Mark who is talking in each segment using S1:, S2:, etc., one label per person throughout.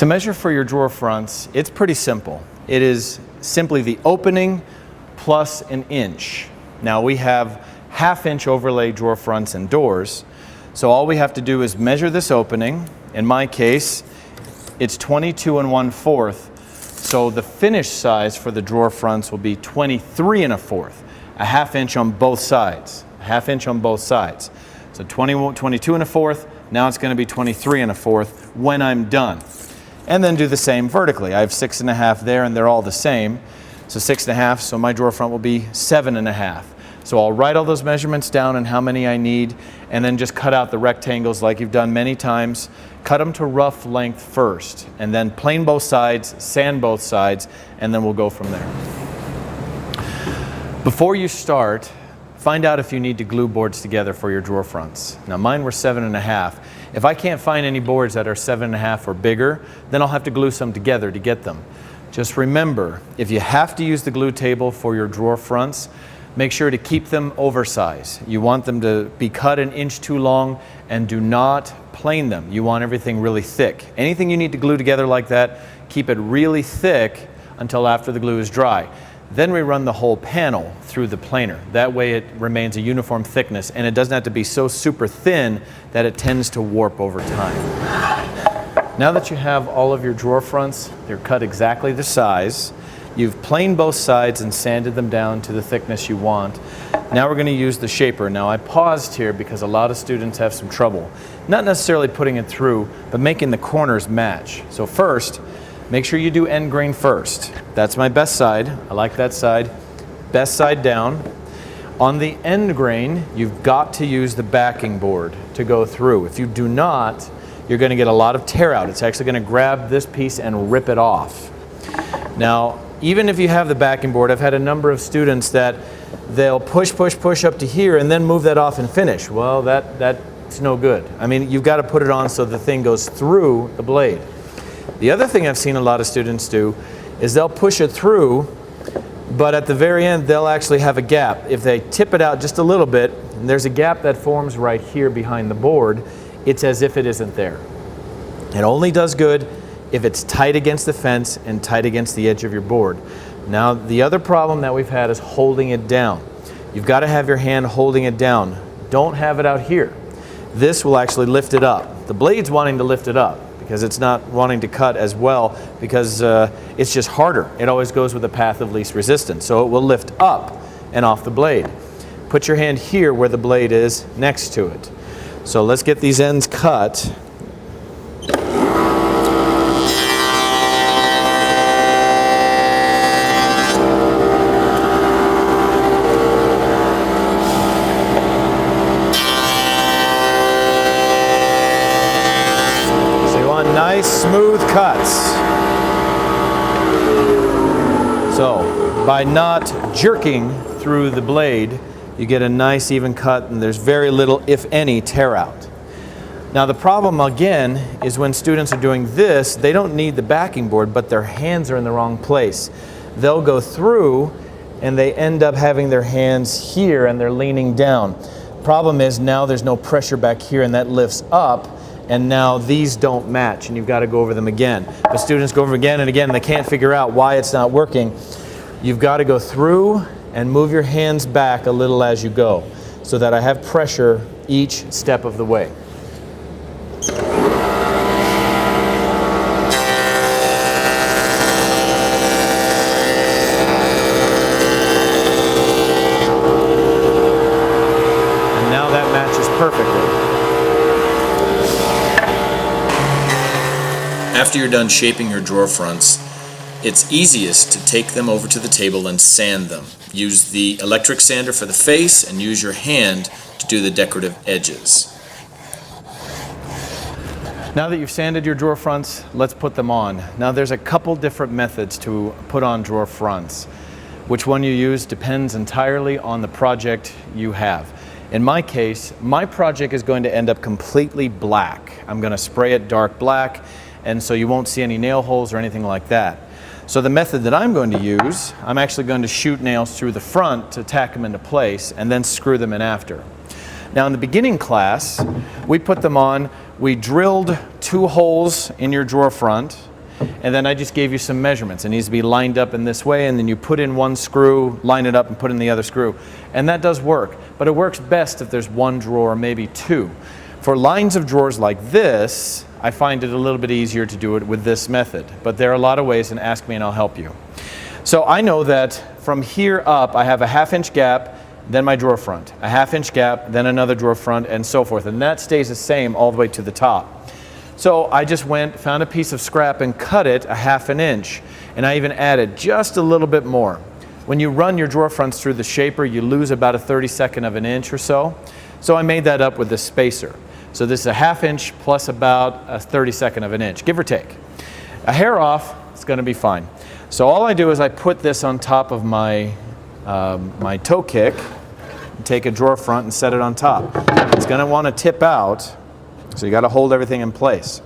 S1: To measure for your drawer fronts, it's pretty simple. It is simply the opening plus an inch. Now we have half-inch overlay drawer fronts and doors, so all we have to do is measure this opening. In my case, it's 22 1/4, so the finished size for the drawer fronts will be 23 1/4, a half-inch on both sides, a half-inch on both sides. So 22 1/4, now it's going to be 23 1/4 when I'm done. And then do the same vertically. I have 6 1/2 there, and they're all the same. So 6 1/2, so my drawer front will be 7 1/2. So I'll write all those measurements down and how many I need, and then just cut out the rectangles like you've done many times. Cut them to rough length first, and then plane both sides, sand both sides, and then we'll go from there. Before you start, find out if you need to glue boards together for your drawer fronts. Now mine were 7 1/2. If I can't find any boards that are 7 1/2 or bigger, then I'll have to glue some together to get them. Just remember, if you have to use the glue table for your drawer fronts, make sure to keep them oversized. You want them to be cut an inch too long, and do not plane them. You want everything really thick. Anything you need to glue together like that, keep it really thick until after the glue is dry. Then we run the whole panel through the planer. That way it remains a uniform thickness, and it doesn't have to be so super thin that it tends to warp over time. Now that you have all of your drawer fronts, they're cut exactly the size. You've planed both sides and sanded them down to the thickness you want. Now we're going to use the shaper. Now I paused here because a lot of students have some trouble. Not necessarily putting it through, but making the corners match. So first, make sure you do end grain first. That's my best side. I like that side. Best side down. On the end grain, you've got to use the backing board to go through. If you do not, you're going to get a lot of tear out. It's actually going to grab this piece and rip it off. Now, even if you have the backing board, I've had a number of students that they'll push up to here and then move that off and finish. Well, that's no good. I mean, you've got to put it on so the thing goes through the blade. The other thing I've seen a lot of students do is they'll push it through, but at the very end they'll actually have a gap. If they tip it out just a little bit, and there's a gap that forms right here behind the board, it's as if it isn't there. It only does good if it's tight against the fence and tight against the edge of your board. Now the other problem that we've had is holding it down. You've got to have your hand holding it down. Don't have it out here. This will actually lift it up. The blade's wanting to lift it up because it's not wanting to cut as well because it's just harder. It always goes with the path of least resistance. So it will lift up and off the blade. Put your hand here where the blade is next to it. So let's get these ends cut. Smooth cuts. So by not jerking through the blade, you get a nice even cut, and there's very little, if any, tear out. Now the problem again is when students are doing this, they don't need the backing board, but their hands are in the wrong place. They'll go through and they end up having their hands here and they're leaning down. Problem is now there's no pressure back here, and that lifts up, and now these don't match, and you've got to go over them again. The students go over again and again, and they can't figure out why it's not working. You've got to go through and move your hands back a little as you go, so that I have pressure each step of the way. And now that matches perfectly.
S2: After you're done shaping your drawer fronts, it's easiest to take them over to the table and sand them. Use the electric sander for the face and use your hand to do the decorative edges.
S1: Now that you've sanded your drawer fronts, let's put them on. Now there's a couple different methods to put on drawer fronts. Which one you use depends entirely on the project you have. In my case, my project is going to end up completely black. I'm going to spray it dark black, and so you won't see any nail holes or anything like that. So the method that I'm going to use, I'm actually going to shoot nails through the front to tack them into place and then screw them in after. Now in the beginning class, we put them on, we drilled 2 holes in your drawer front, And then I just gave you some measurements. It needs to be lined up in this way, and then you put in one screw, line it up, and put in the other screw. And that does work, but it works best if there's one drawer, maybe two. For lines of drawers like this, I find it a little bit easier to do it with this method. But there are a lot of ways, and ask me and I'll help you. So I know that from here up, I have a 1/2 inch gap, then my drawer front, a 1/2 inch gap, then another drawer front, and so forth. And that stays the same all the way to the top. So I just found a piece of scrap and cut it a 1/2 inch. And I even added just a little bit more. When you run your drawer fronts through the shaper, you lose about a 32nd of an inch or so. So I made that up with this spacer. So this is a 1/2 inch plus about a 32nd of an inch, give or take. A hair off, it's going to be fine. So all I do is I put this on top of my toe kick, take a drawer front and set it on top. It's going to want to tip out, so you got to hold everything in place.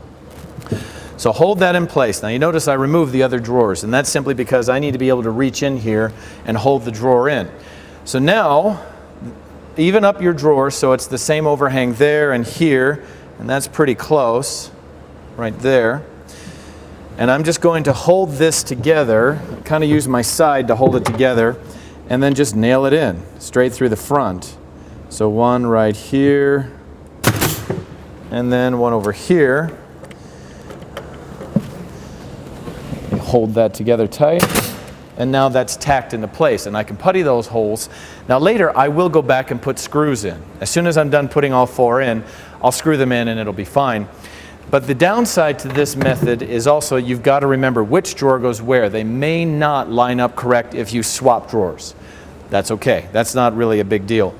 S1: So hold that in place. Now you notice I removed the other drawers, and that's simply because I need to be able to reach in here and hold the drawer in. So now, even up your drawers so it's the same overhang there and here, and that's pretty close, right there. And I'm just going to hold this together, kind of use my side to hold it together, and then just nail it in, straight through the front. So one right here, and then one over here. Hold that together tight. And now that's tacked into place, and I can putty those holes. Now later I will go back and put screws in. As soon as I'm done putting all 4 in, I'll screw them in and it'll be fine. But the downside to this method is also you've got to remember which drawer goes where. They may not line up correct if you swap drawers. That's okay. That's not really a big deal.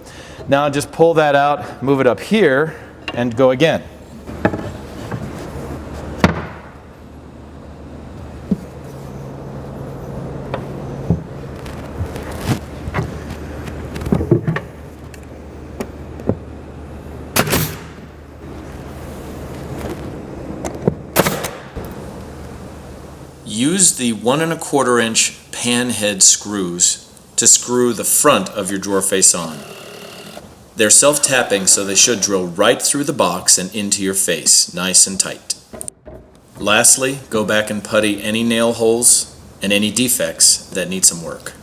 S1: Now just pull that out, move it up here, and go again.
S2: Use the 1 1/4 inch pan head screws to screw the front of your drawer face on. They're self-tapping, so they should drill right through the box and into your face, nice and tight. Lastly, go back and putty any nail holes and any defects that need some work.